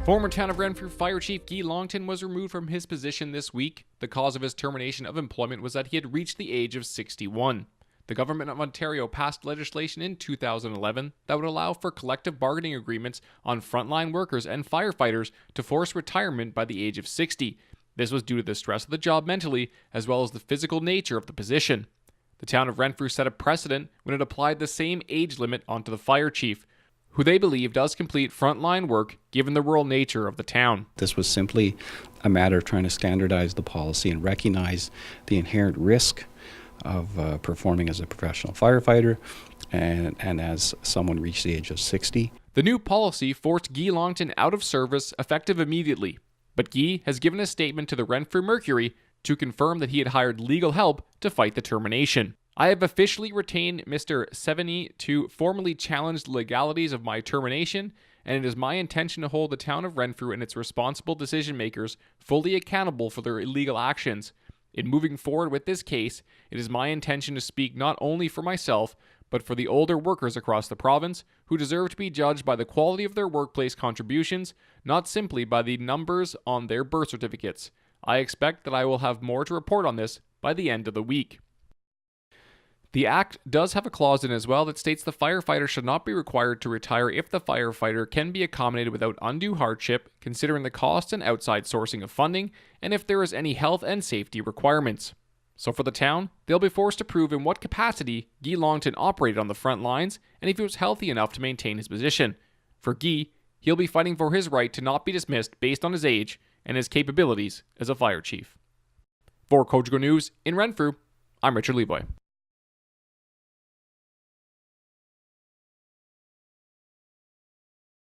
Former Town of Renfrew Fire Chief Guy Longtin was removed from his position this week. The cause of his termination of employment was that he had reached the age of 61. The Government of Ontario passed legislation in 2011 that would allow for collective bargaining agreements on frontline workers and firefighters to force retirement by the age of 60. This was due to the stress of the job mentally, as well as the physical nature of the position. The Town of Renfrew set a precedent when it applied the same age limit onto the fire chief, who they believe does complete frontline work given the rural nature of the town. This was simply a matter of trying to standardize the policy and recognize the inherent risk of performing as a professional firefighter and as someone reached the age of 60. The new policy forced Guy Longtin out of service effective immediately, but Guy has given a statement to the Renfrew Mercury to confirm that he had hired legal help to fight the termination. I have officially retained Mr. Sevigny to formally challenge the legalities of my termination, and it is my intention to hold the Town of Renfrew and its responsible decision makers fully accountable for their illegal actions. In moving forward with this case, it is my intention to speak not only for myself, but for the older workers across the province who deserve to be judged by the quality of their workplace contributions, not simply by the numbers on their birth certificates. I expect that I will have more to report on this by the end of the week. The Act does have a clause in as well that states the firefighter should not be required to retire if the firefighter can be accommodated without undue hardship, considering the cost and outside sourcing of funding, and if there is any health and safety requirements. So for the town, they'll be forced to prove in what capacity Guy Longtin operated on the front lines and if he was healthy enough to maintain his position. For Guy, he'll be fighting for his right to not be dismissed based on his age and his capabilities as a fire chief. For Cogeco News in Renfrew, I'm Richard Levoy.